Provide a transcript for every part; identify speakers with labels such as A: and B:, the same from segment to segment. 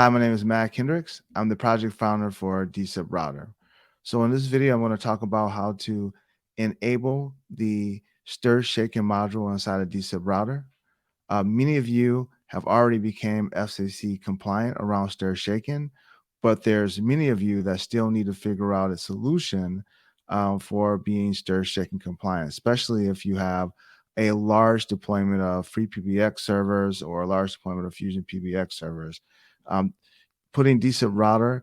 A: Hi, my name is Matt Kendricks. I'm the project founder for dSIPRouter. So in this video, I'm going to talk about how to enable the Stir Shaken module inside of dSIPRouter. Many of you have already became FCC compliant around Stir Shaken, but there's many of you that still need to figure out a solution for being Stir Shaken compliant, especially if you have a large deployment of free PBX servers or a large deployment of Fusion PBX servers. Um, Putting dSIPRouter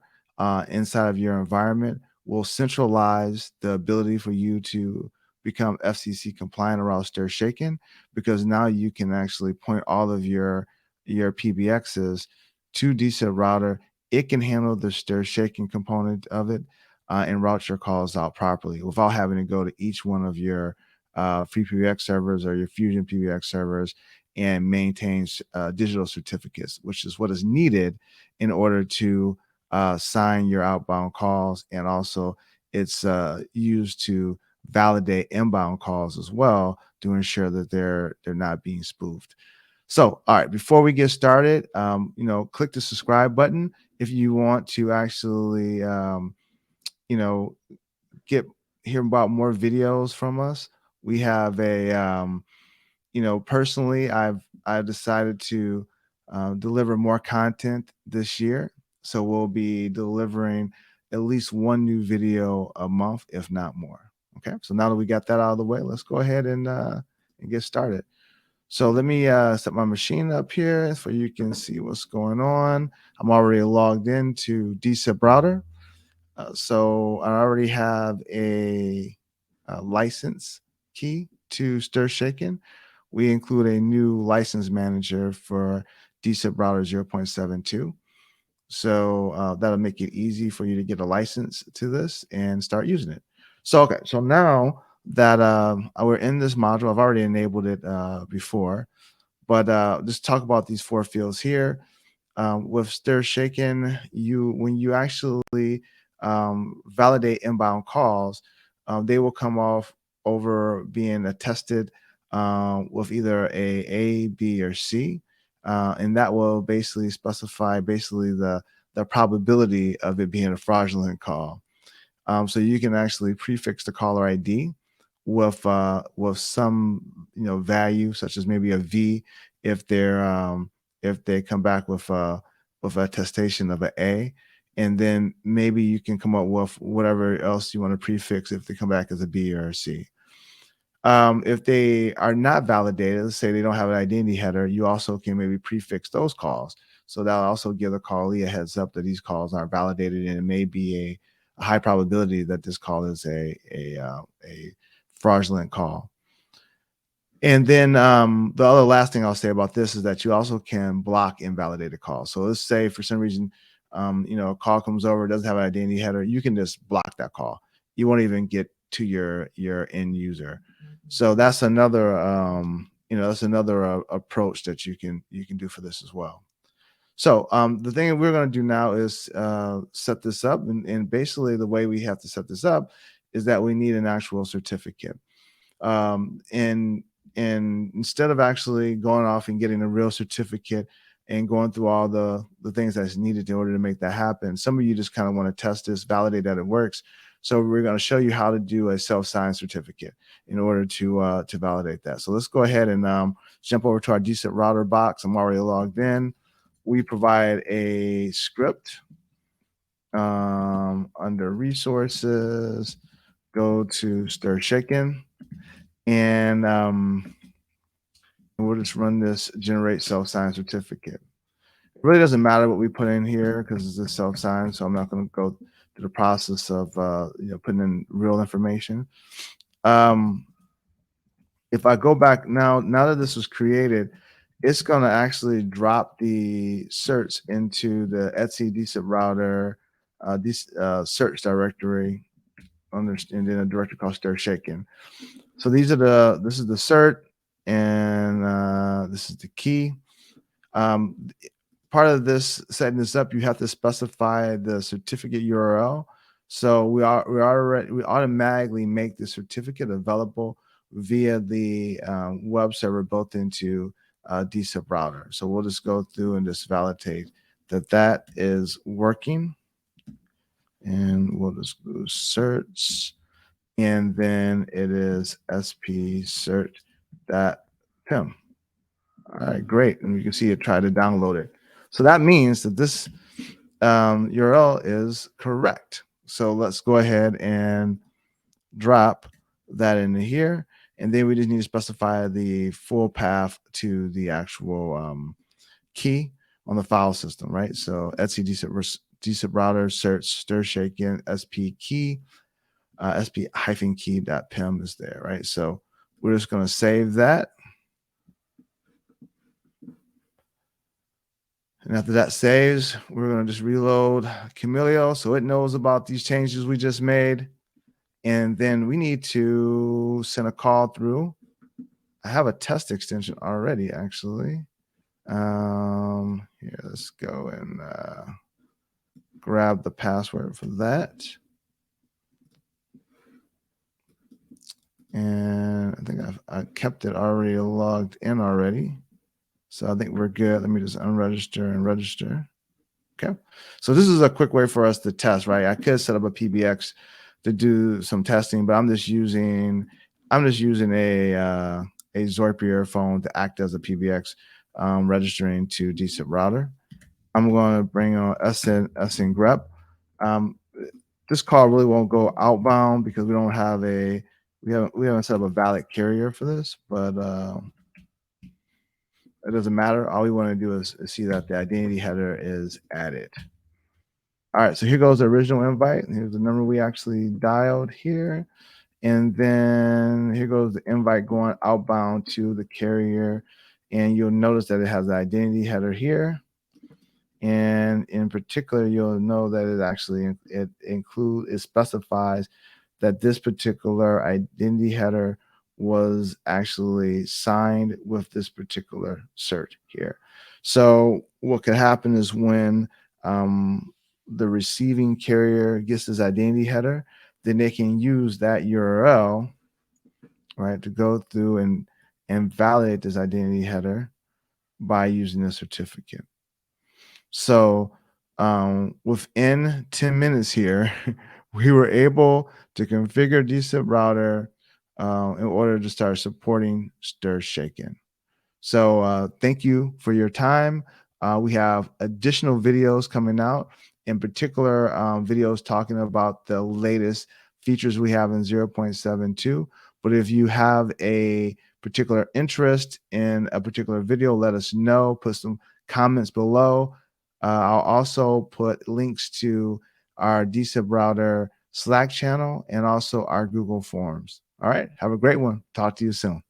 A: inside of your environment will centralize the ability for you to become FCC compliant around Stir Shaken, because now you can actually point all of your PBXs to dSIPRouter. It can handle the Stir Shaken component of it and route your calls out properly without having to go to each one of your free PBX servers or your Fusion PBX servers and maintain digital certificates, which is what is needed in order to sign your outbound calls. And also it's used to validate inbound calls as well to ensure that they're not being spoofed. So, all right, before we get started, click the subscribe button if you want to actually, you know, get hear about more videos from us. We have a, personally, I've decided to deliver more content this year, so we'll be delivering at least one new video a month, if not more. Okay, so now that we got that out of the way, let's go ahead and get started. So let me set my machine up here so you can see what's going on. I'm already logged into dSIPRouter. So I already have a license key to Stir Shaken. We include a new license manager for dSIPRouter 0.72. So that'll make it easy for you to get a license to this and start using it. So, okay, so now that we're in this module, I've already enabled it before, but just talk about these four fields here. With Stir Shaken, when you actually validate inbound calls, they will come off over being attested with either a, B, or C, and that will basically specify the probability of it being a fraudulent call. So you can actually prefix the caller ID with some value, such as maybe a V if if they come back with a attestation of an A, and then maybe you can come up with whatever else you want to prefix if they come back as a B or a C. If they are not validated, let's say they don't have an identity header, you also can maybe prefix those calls. So that'll also give the callee a heads up that these calls aren't validated, and it may be a high probability that this call is a fraudulent call. And then the other last thing I'll say about this is that you also can block invalidated calls. So let's say for some reason, a call comes over, doesn't have an identity header, you can just block that call. You won't even get to your end user. So that's another approach that you can do for this as well. So the thing that we're going to do now is set this up, and basically the way we have to set this up is that we need an actual certificate. And instead of actually going off and getting a real certificate and going through all the things that's needed in order to make that happen, some of you just kind of want to test this, validate that it works. So we're going to show you how to do a self-signed certificate in order to validate that. So let's go ahead and jump over to our dSIPRouter box. I'm already logged in. We provide a script under resources, go to Stir Shaken, and we'll just run this generate self-signed certificate. It really doesn't matter what we put in here because it's a self-signed, so I'm not going to go through the process of putting in real information. If I go back now that this was created, it's going to actually drop the certs into the Etsy dSIPRouter search directory, and then a directory called Stir Shaken. So this is the cert, and this is the key. Part of this setting this up, you have to specify the certificate URL. So we automatically make the certificate available via the web server built into dSIPRouter. So we'll just go through and just validate that that is working. And we'll just go search, and then it is spcert.pim. All right, great. And you can see it try to download it. So that means that this URL is correct. So let's go ahead and drop that into here. And then we just need to specify the full path to the actual key on the file system, right? So etc dSIPRouter search stir shaken sp key sp-key.pim is there, right? So we're just going to save that. And after that saves, we're going to just reload Kamailio so it knows about these changes we just made. And then we need to send a call through. I have a test extension already, actually. Here, let's go and grab the password for that. And I think I kept it already logged in already. So I think we're good. Let me just unregister and register. Okay. So this is a quick way for us to test, right? I could set up a PBX to do some testing, but I'm just using a Zapier phone to act as a PBX, registering to dSIPRouter. I'm going to bring on SN grep. This call really won't go outbound because we don't have we haven't set up a valid carrier for this, but it doesn't matter. All we want to do is see that the identity header is added. All right, so here goes the original invite. Here's the number we actually dialed here. And then here goes the invite going outbound to the carrier. And you'll notice that it has the identity header here. And in particular, you'll know that it specifies that this particular identity header was actually signed with this particular cert here. So what could happen is when the receiving carrier gets this identity header, then they can use that URL, right, to go through and validate this identity header by using the certificate. So within 10 minutes here, we were able to configure dSIPRouter in order to start supporting Stir Shaken. So thank you for your time. We have additional videos coming out, in particular videos talking about the latest features we have in 0.72. But if you have a particular interest in a particular video, let us know. Put some comments below. I'll also put links to our dSIPRouter Slack channel and also our Google Forms. All right, have a great one. Talk to you soon.